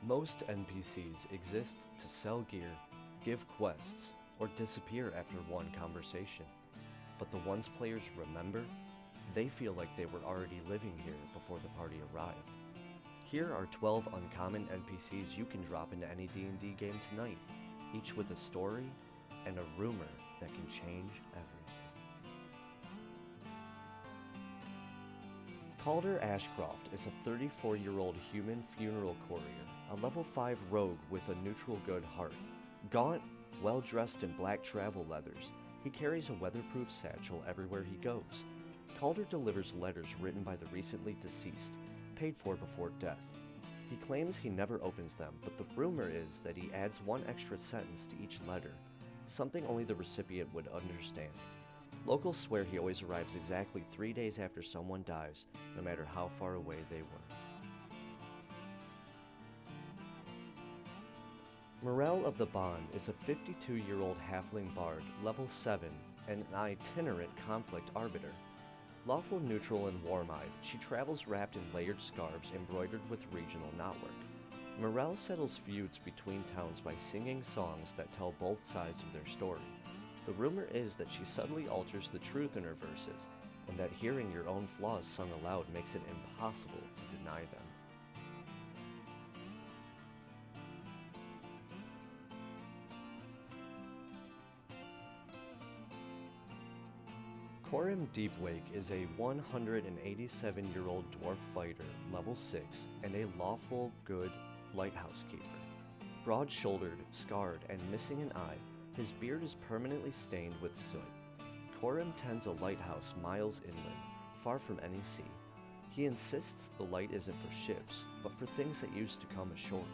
Most NPCs exist to sell gear, give quests, or disappear after one conversation. But the ones players remember, they feel like they were already living here before the party arrived. Here are 12 uncommon NPCs you can drop into any D&D game tonight, each with a story and a rumor that can change everything. Calder Ashcroft is a 34-year-old human funeral courier, a level 5 rogue with a neutral good heart. Gaunt, well-dressed in black travel leathers, he carries a weatherproof satchel everywhere he goes. Calder delivers letters written by the recently deceased, paid for before death. He claims he never opens them, but the rumor is that he adds one extra sentence to each letter, something only the recipient would understand. Locals swear he always arrives exactly 3 days after someone dies, no matter how far away they were. Mirelle of the Bond is a 52-year-old halfling bard, level 7, and an itinerant conflict arbiter. Lawful neutral and warm-eyed, she travels wrapped in layered scarves embroidered with regional knotwork. Mirelle settles feuds between towns by singing songs that tell both sides of their story. The rumor is that she subtly alters the truth in her verses, and that hearing your own flaws sung aloud makes it impossible to deny them. Korrim Deepwake is a 187-year-old dwarf fighter, level 6, and a lawful good lighthouse keeper. Broad-shouldered, scarred, and missing an eye, his beard is permanently stained with soot. Korrim tends a lighthouse miles inland, far from any sea. He insists the light isn't for ships, but for things that used to come ashore.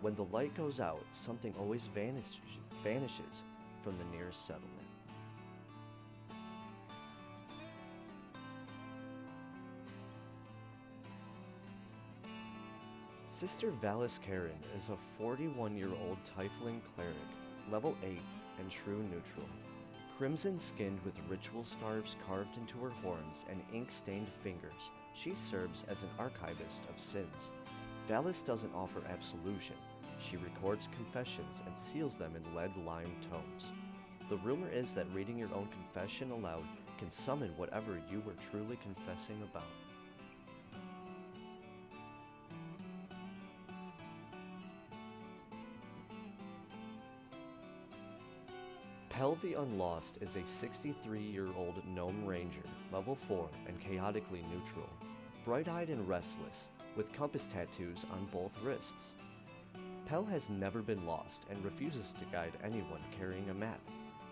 When the light goes out, something always vanishes from the nearest settlement. Sister Vallis Kheren is a 41-year-old tiefling cleric, level 8 and true neutral. Crimson-skinned with ritual scarves carved into her horns and ink-stained fingers, she serves as an archivist of sins. Vallis doesn't offer absolution. She records confessions and seals them in lead-lined tomes. The rumor is that reading your own confession aloud can summon whatever you were truly confessing about. Pell the Unlost is a 63-year-old gnome ranger, level 4 and chaotically neutral, bright-eyed and restless, with compass tattoos on both wrists. Pell has never been lost and refuses to guide anyone carrying a map.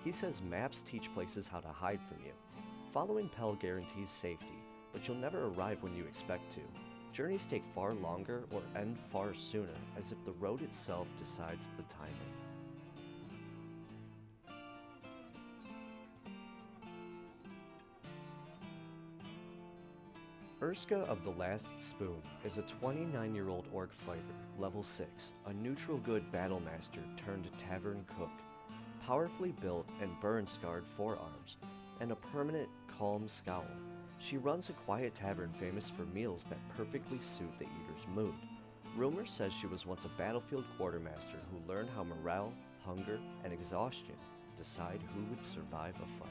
He says maps teach places how to hide from you. Following Pell guarantees safety, but you'll never arrive when you expect to. Journeys take far longer or end far sooner, as if the road itself decides the timing. Irska of the Last Spoon is a 29-year-old orc fighter, level 6, a neutral good battlemaster turned tavern cook, powerfully built and burn-scarred forearms, and a permanent, calm scowl. She runs a quiet tavern famous for meals that perfectly suit the eater's mood. Rumor says she was once a battlefield quartermaster who learned how morale, hunger, and exhaustion decide who would survive a fight.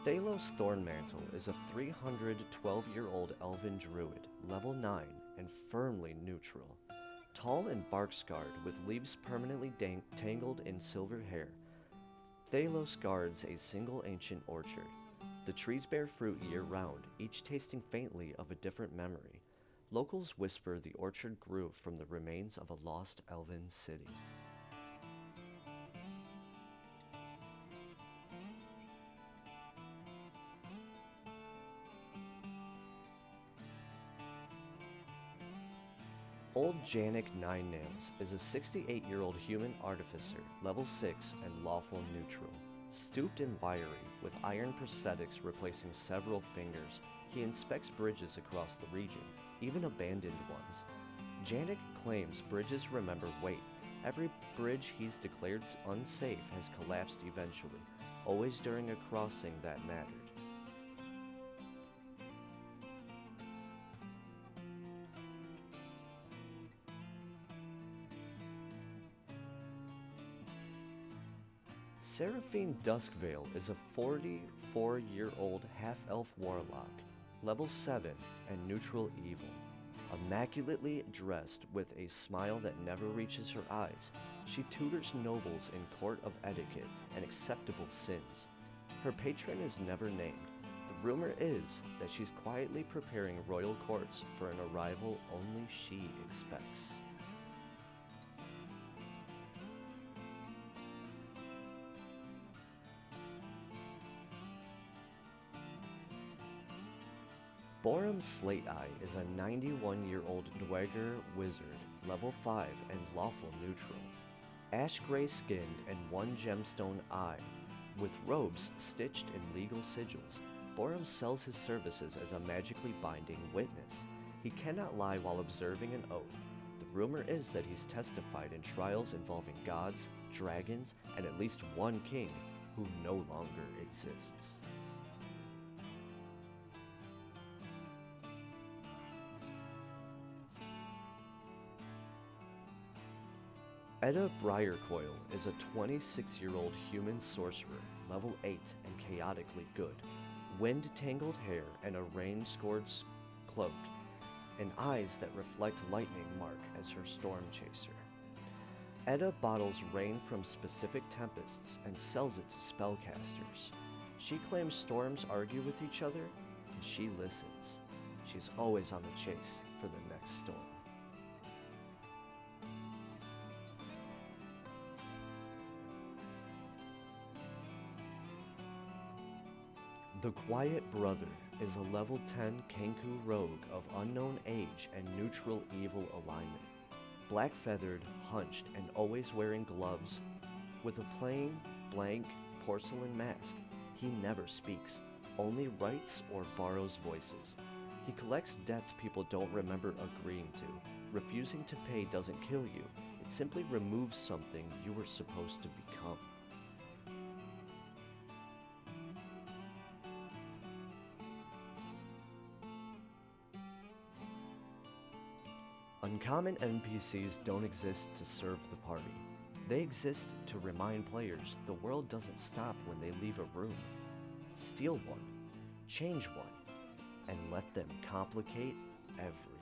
Thalos Thornmantle is a 312-year-old elven druid, level 9, and firmly neutral. Tall and bark-scarred, with leaves permanently tangled in silver hair, Thalos guards a single ancient orchard. The trees bear fruit year-round, each tasting faintly of a different memory. Locals whisper the orchard grew from the remains of a lost elven city. Old Jannik Ninenails is a 68-year-old human artificer, level 6 and lawful neutral. Stooped and wiry, with iron prosthetics replacing several fingers, he inspects bridges across the region, even abandoned ones. Jannik claims bridges remember weight. Every bridge he's declared unsafe has collapsed eventually, always during a crossing that mattered. Seraphine Duskveil is a 44-year-old half-elf warlock, level 7 and neutral evil. Immaculately dressed with a smile that never reaches her eyes, she tutors nobles in court of etiquette and acceptable sins. Her patron is never named. The rumor is that she's quietly preparing royal courts for an arrival only she expects. Borum Slate-Eye is a 91-year-old dweger wizard, level 5 and lawful neutral. Ash-gray skinned and one gemstone eye. With robes stitched in legal sigils, Borum sells his services as a magically binding witness. He cannot lie while observing an oath. The rumor is that he's testified in trials involving gods, dragons, and at least one king who no longer exists. Etta Briarcoil is a 26-year-old human sorcerer, level 8 and chaotically good. Wind-tangled hair and a rain-scored cloak, and eyes that reflect lightning mark as her storm chaser. Etta bottles rain from specific tempests and sells it to spellcasters. She claims storms argue with each other, and she listens. She's always on the chase for the next storm. The Quiet Brother is a level 10 Kenku rogue of unknown age and neutral evil alignment. Black-feathered, hunched, and always wearing gloves. With a plain, blank, porcelain mask, he never speaks, only writes or borrows voices. He collects debts people don't remember agreeing to. Refusing to pay doesn't kill you, it simply removes something you were supposed to become. Uncommon NPCs don't exist to serve the party. They exist to remind players the world doesn't stop when they leave a room. Steal one, change one, and let them complicate everything.